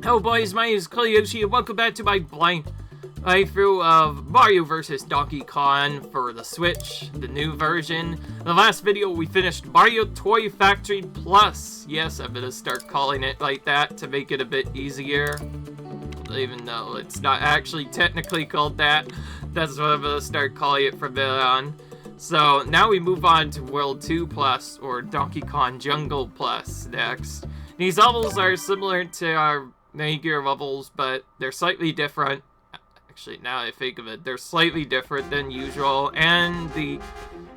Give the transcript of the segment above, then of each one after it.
Hello boys, my name is Yoshi and welcome back to my blind playthrough of Mario vs. Donkey Kong for the Switch, the new version. In the last video we finished Mario Toy Factory Plus. Yes, I'm gonna start calling it like that to make it a bit easier. Even though it's not actually technically called that. That's what I'm gonna start calling it from then on. So now we move on to World 2 Plus, or Donkey Kong Jungle Plus next. These levels are similar to our Mega Gear levels, but they're slightly different. Actually, now I think of it, they're slightly different than usual, and the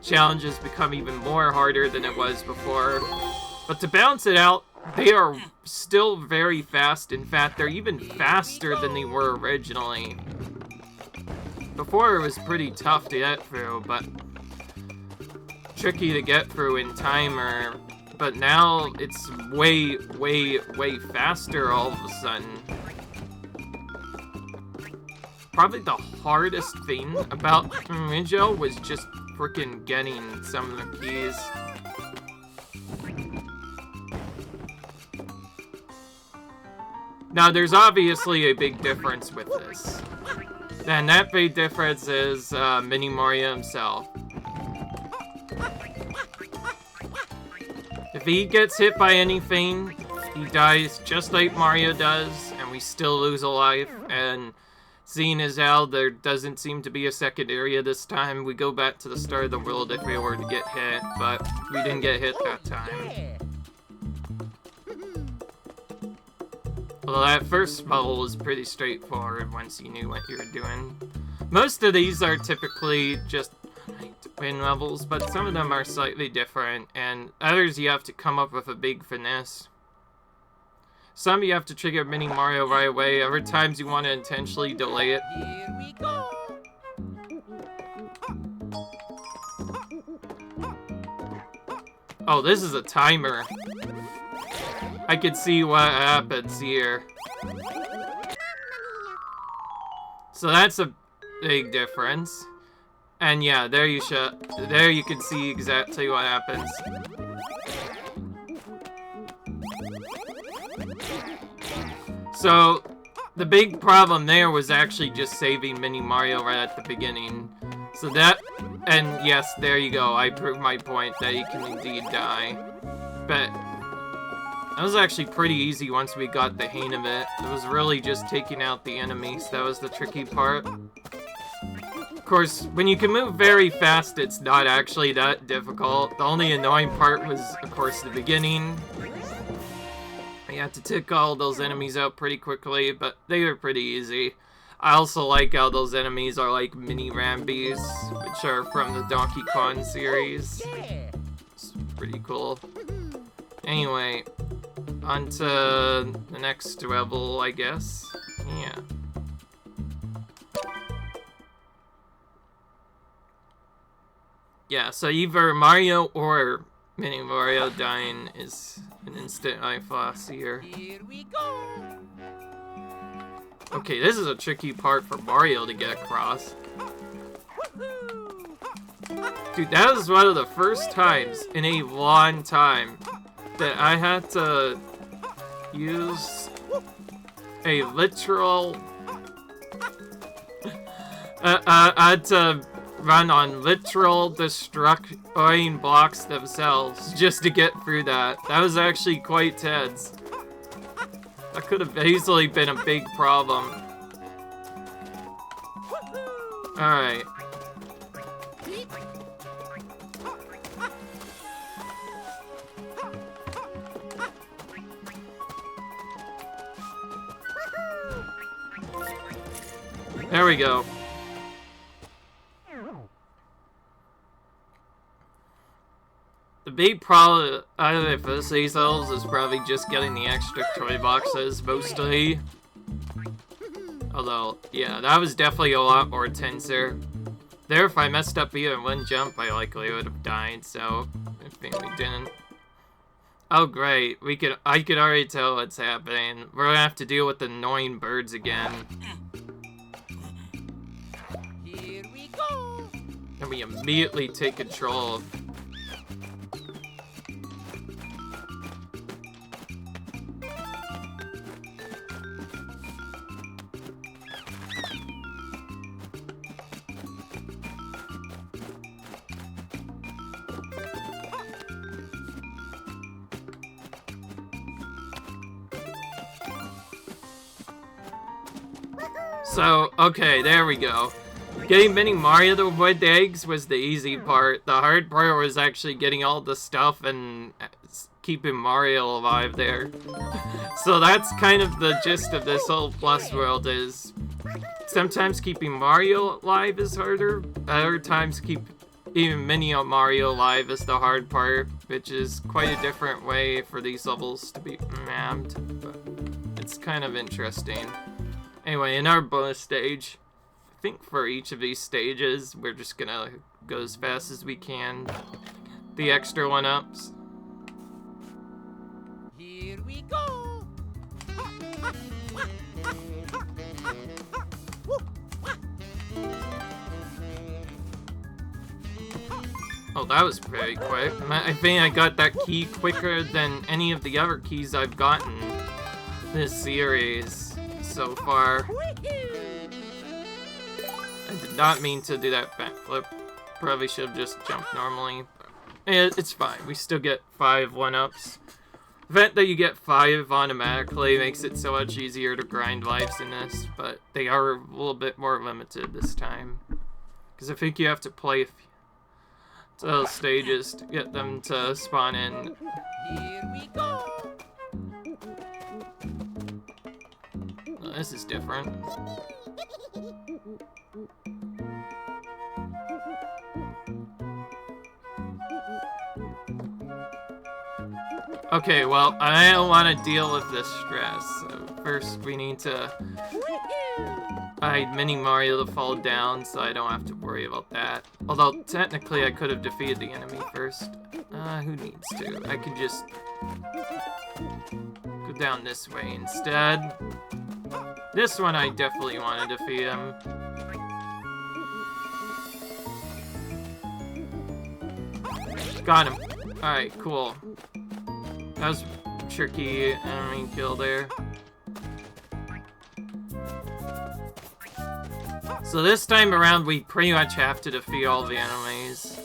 challenges become even more harder than it was before. But to balance it out, they are still very fast. In fact, they're even faster than they were originally. Before it was pretty tough to get through, but tricky to get through in timer. But now it's way, way, way faster all of a sudden. Probably the hardest thing about Ridgeo was just freaking getting some of the keys. Now, there's obviously a big difference with this. And that big difference is Mini Mario himself. If he gets hit by anything, he dies just like Mario does, and we still lose a life. And seeing as how there doesn't seem to be a second area this time, we go back to the start of the world if we were to get hit, but we didn't get hit that time. Well, that first level was pretty straightforward once you knew what you were doing. Most of these are typically just win levels, but some of them are slightly different, and others you have to come up with a big finesse. Some you have to trigger Mini Mario right away, other times you want to intentionally delay it. Here we go. Oh, this is a timer. I can see what happens here. So that's a big difference. And yeah, there you can see exactly what happens. So the big problem there was actually just saving Mini Mario right at the beginning. So that, and yes, there you go. I proved my point that he can indeed die. But that was actually pretty easy once we got the hang of it. It was really just taking out the enemies. That was the tricky part. Of course, when you can move very fast, it's not actually that difficult. The only annoying part was, of course, the beginning. You had to take all those enemies out pretty quickly, but they were pretty easy. I also like how those enemies are like mini Rambies, which are from the Donkey Kong series. It's pretty cool. Anyway, on to the next level, I guess. Yeah. Yeah, so either Mario or Mini Mario dying is an instant life loss here. Here we go. Okay, this is a tricky part for Mario to get across. Dude, that was one of the first times in a long time that I had to use a literal... I had to run on literal destroying blocks themselves just to get through that. That was actually quite tense. That could have easily been a big problem. Alright. There we go. The big problem for these levels is probably just getting the extra toy boxes, mostly. Although, yeah, that was definitely a lot more tenser. There, if I messed up even one jump, I likely would have died, so I think we didn't. Oh great, I could already tell what's happening. We're gonna have to deal with the annoying birds again. Here we go. And we immediately take control of... So, okay, there we go. Getting Mini Mario to avoid the eggs was the easy part. The hard part was actually getting all the stuff and keeping Mario alive there. So that's kind of the gist of this whole Plus world is sometimes keeping Mario alive is harder, other times keep even Mini Mario alive is the hard part, which is quite a different way for these levels to be mapped, but it's kind of interesting. Anyway, in our bonus stage, I think for each of these stages, we're just gonna go as fast as we can. The extra one-ups. Here we go. Oh, that was very quick. I think I got that key quicker than any of the other keys I've gotten this series so far. I did not mean to do that backflip. Probably should have just jumped normally. It's fine. We still get 5 one-ups. The fact that you get 5 automatically makes it so much easier to grind lives in this, but they are a little bit more limited this time. Because I think you have to play those stages to get them to spawn in. Here we go. Oh, this is different. Okay, well, I don't want to deal with this stress, so first we need to hide Mini Mario to fall down so I don't have to worry about that. Although, technically, I could have defeated the enemy first. Who needs to? I could just go down this way instead. This one, I definitely want to defeat him. Got him. Alright, cool. That was tricky enemy kill there. So this time around, we pretty much have to defeat all the enemies.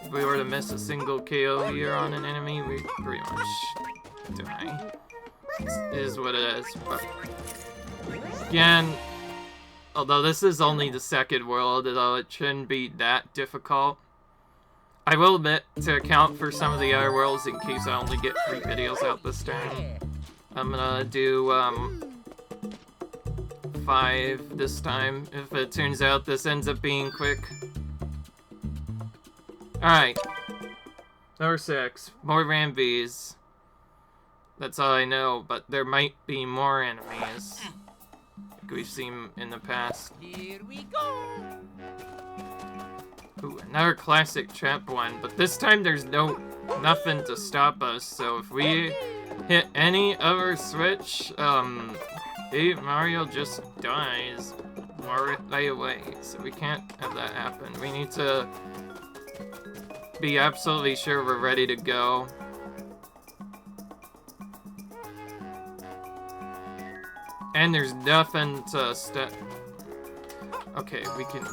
If we were to miss a single KO here on an enemy, we'd pretty much die. This is what it is. But again, although this is only the second world, although it shouldn't be that difficult. I will admit, to account for some of the other worlds in case I only get 3 videos out this time, I'm gonna do 5 this time, if it turns out this ends up being quick. Alright. Number 6. More Rambees. That's all I know, but there might be more enemies. Like we've seen in the past. Here we go. Ooh, another classic trap one, but this time there's nothing to stop us, so if we hit any other switch, Mario just dies right away, so we can't have that happen. We need to be absolutely sure we're ready to go. And there's nothing to stop. Okay, we can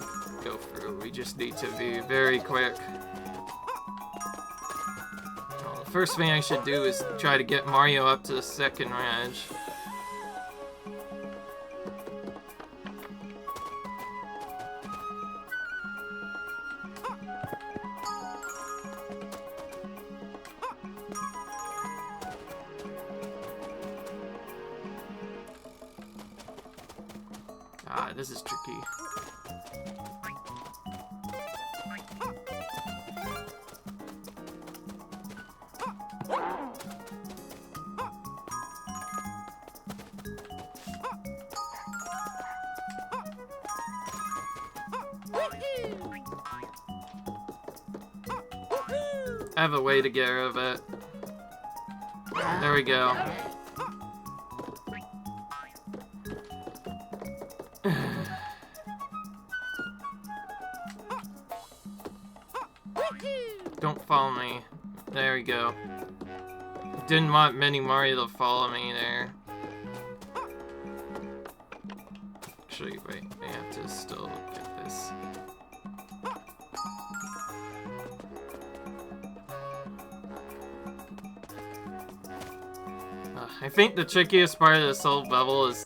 go through. We just need to be very quick. Well, the first thing I should do is try to get Mario up to the second range. Ah, this is tricky. I have a way to get rid of it. There we go. Don't follow me. There we go. Didn't want Mini Mario to follow me there. Actually, wait. I have to still get this. Ugh. I think the trickiest part of this whole level is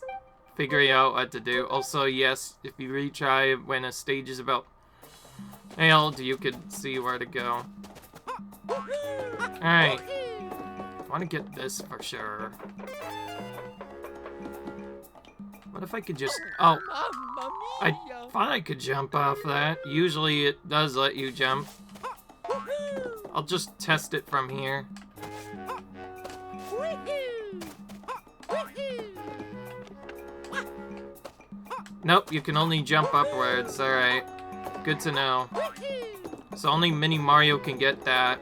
figuring out what to do. Also, yes, if you retry when a stage is about failed, you could see where to go. Alright. I want to get this for sure. What if I could just... Oh, I thought I could jump off that. Usually it does let you jump. I'll just test it from here. Nope, you can only jump upwards. Alright. Good to know. So only Mini Mario can get that.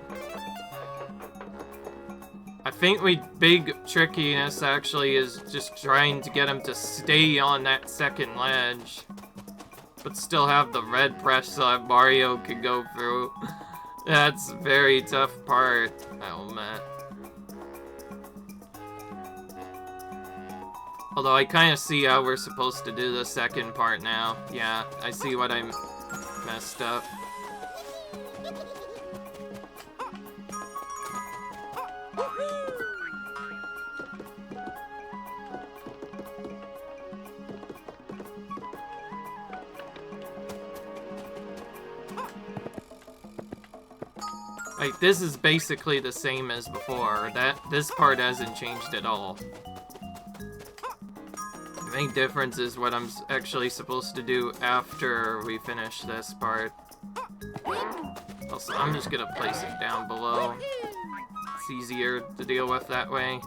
I think big trickiness actually is just trying to get him to stay on that second ledge. But still have the red brush so that Mario can go through. That's a very tough part, I'll admit. Although I kind of see how we're supposed to do the second part now. Yeah, I see what I messed up. Like, this is basically the same as before. This part hasn't changed at all. The main difference is what I'm actually supposed to do after we finish this part. Also, I'm just gonna place it down below. It's easier to deal with that way.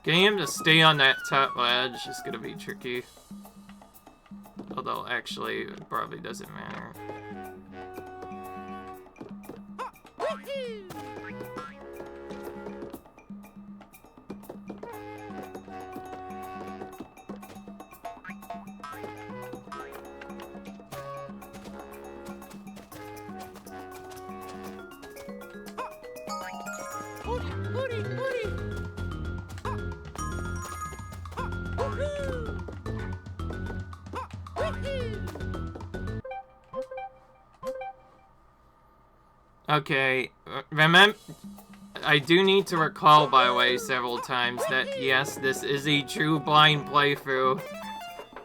Getting him to stay on that top ledge is gonna be tricky. Although, actually, it probably doesn't matter. Okay, remember, I do need to recall, by the way, several times that, yes, this is a true blind playthrough.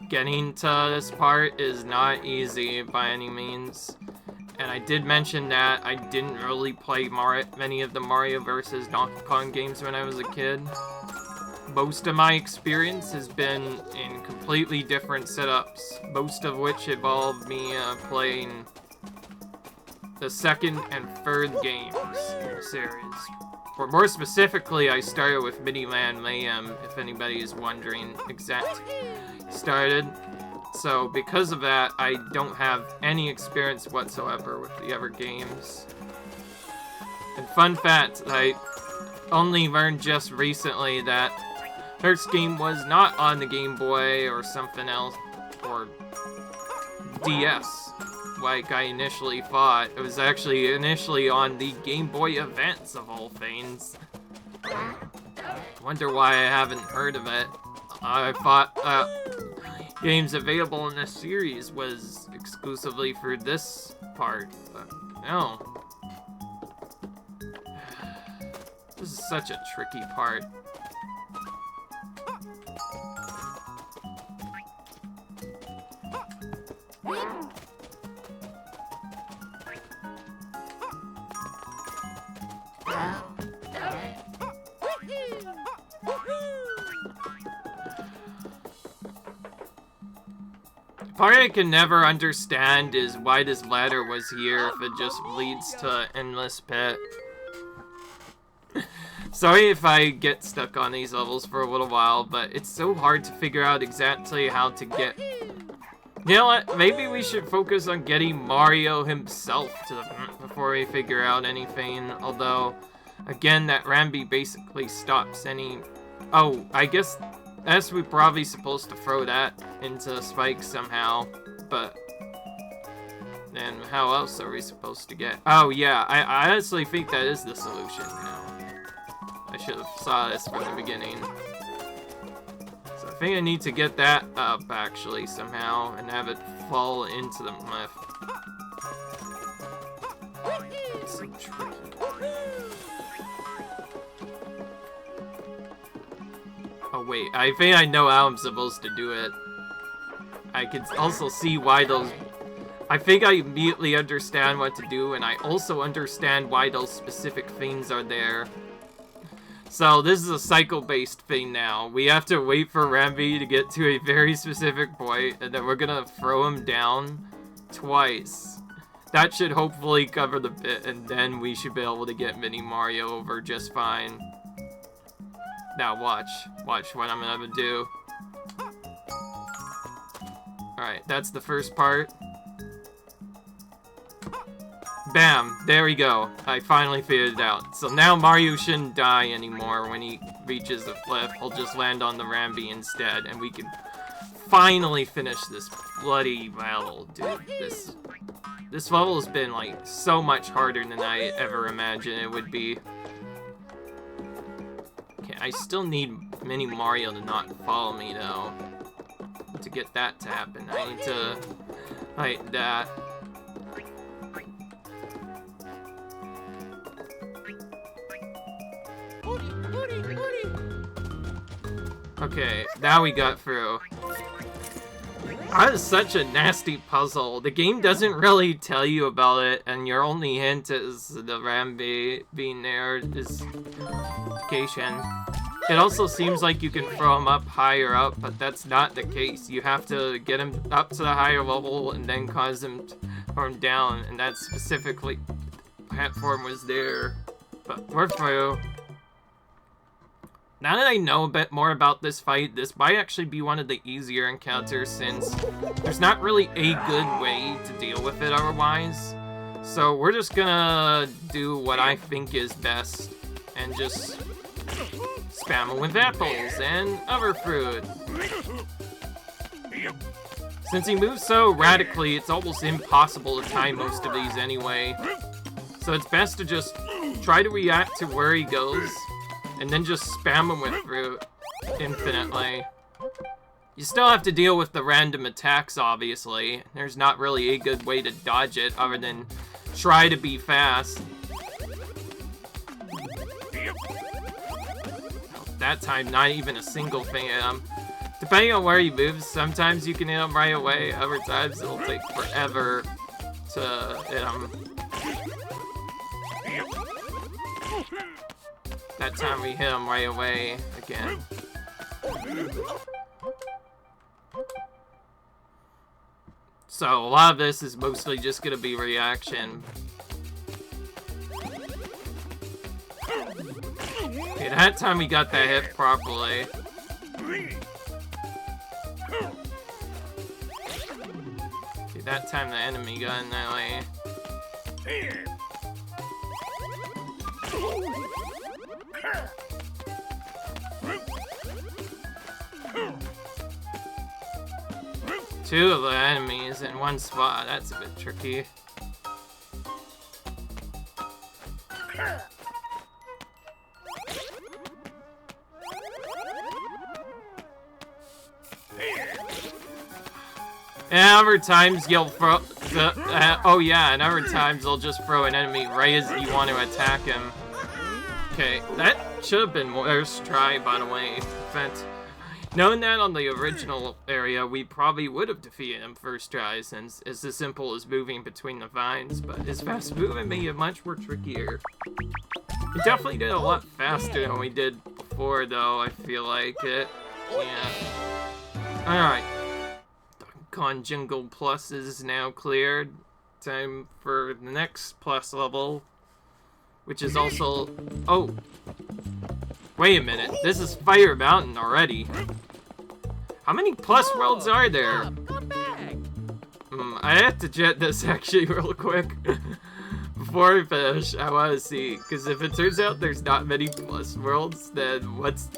Getting to this part is not easy by any means. And I did mention that I didn't really play many of the Mario vs. Donkey Kong games when I was a kid. Most of my experience has been in completely different setups, most of which involved me playing the second and third games in the series. Or more specifically, I started with Mini Land Mayhem, if anybody is wondering exactly started. So because of that, I don't have any experience whatsoever with the other games. And fun fact, I only learned just recently that first game was not on the Game Boy or something else, or DS. Like I initially thought. It was actually initially on the Game Boy Advance, of all things. Wonder why I haven't heard of it. I thought games available in this series was exclusively for this part, but no. This is such a tricky part. The part I can never understand is why this ladder was here if it just leads to an endless pit. Sorry if I get stuck on these levels for a little while, but it's so hard to figure out exactly how to get... You know what? Maybe we should focus on getting Mario himself to the before we figure out anything. Although, again, that Rambi basically stops any... Oh, I guess we're probably supposed to throw that into Spike somehow, but... then how else are we supposed to get... Oh, yeah, I honestly think that is the solution now. I should have saw this from the beginning. So I think I need to get that up, actually, somehow, and have it fall into the cliff. It's so tricky. Oh, wait. I think I know how I'm supposed to do it. I can also see why those... I think I immediately understand what to do, and I also understand why those specific things are there. So, this is a cycle-based thing now. We have to wait for Rambi to get to a very specific point, and then we're gonna throw him down twice. That should hopefully cover the bit, and then we should be able to get Mini Mario over just fine. Now watch. Watch what I'm gonna do. Alright, that's the first part. Bam! There we go. I finally figured it out. So now Mario shouldn't die anymore when he reaches the cliff. He'll just land on the Rambi instead, and we can finally finish this bloody battle, dude. This level has been, like, so much harder than I ever imagined it would be. Okay, I still need Mini Mario to not follow me, though. To get that to happen, I need to hide that. Okay, now we got through. That is such a nasty puzzle. The game doesn't really tell you about it, and your only hint is the Rambi being there is indication. It also seems like you can throw him up higher up, but that's not the case. You have to get him up to the higher level and then cause him to throw him down, and that specifically platform was there. But we're through. Now that I know a bit more about this fight, this might actually be one of the easier encounters since there's not really a good way to deal with it otherwise. So we're just gonna do what I think is best and just spam him with apples and other fruit. Since he moves so radically, it's almost impossible to time most of these anyway. So it's best to just try to react to where he goes, and then just spam him with fruit infinitely. You still have to deal with the random attacks, obviously. There's not really a good way to dodge it other than try to be fast. That time, not even a single thing at him. Depending on where he moves, sometimes you can hit him right away. Other times, it'll take forever to hit him. That time we hit him right away again. So a lot of this is mostly just gonna be reaction. Okay, that time we got that hit properly. Okay, that time the enemy got in that way. Two of the enemies in one spot, that's a bit tricky. And other times you'll throw oh yeah, and other times they'll just throw an enemy right as you want to attack him. Okay, that should have been worst try, by the way. But knowing that on the original area, we probably would have defeated him first try, since it's as simple as moving between the vines, but his fast movement made it much more trickier. We definitely did a lot faster than we did before, though, I feel like it. Yeah. Alright. Con Jungle Plus is now cleared. Time for the next plus level, which is also... Oh! Wait a minute, this is Fire Mountain already. How many plus worlds are there? Come back. I have to jet this actually real quick. Before we finish, I want to see, because if it turns out there's not many plus worlds, then what's...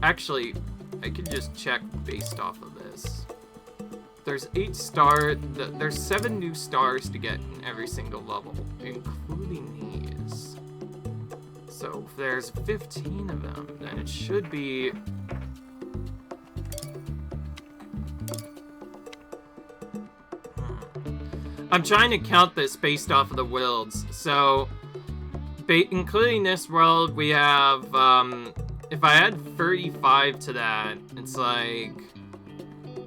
Actually, I can just check based off of this. There's 8 stars, there's 7 new stars to get in every single level, including these. So if there's 15 of them, then it should be I'm trying to count this based off of the worlds. So, including this world, we have, if I add 35 to that, it's like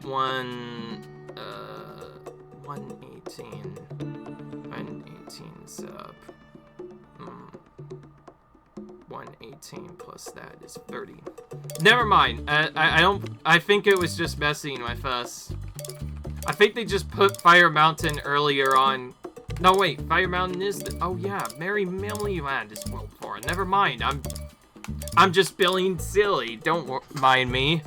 118 sub. 118 plus that is 30. Never mind. I think it was just messing with us. I think they just put Fire Mountain earlier on. No, wait. Fire Mountain is the... Oh, yeah. Merry Millie Land is World 4. Never mind. I'm just being silly. Don't mind me.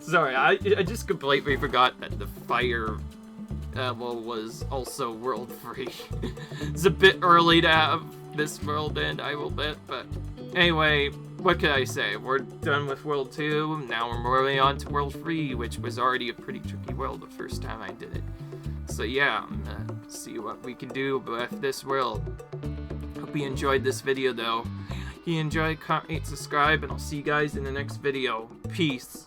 Sorry. I just completely forgot that the Fire... was also World 3. It's a bit early to have this world end, I will bet, but anyway, what can I say? We're done with World 2, now we're moving on to World 3, which was already a pretty tricky world the first time I did it. So yeah, I'm gonna see what we can do with this world. Hope you enjoyed this video though. If you enjoyed, comment, subscribe, and I'll see you guys in the next video. Peace.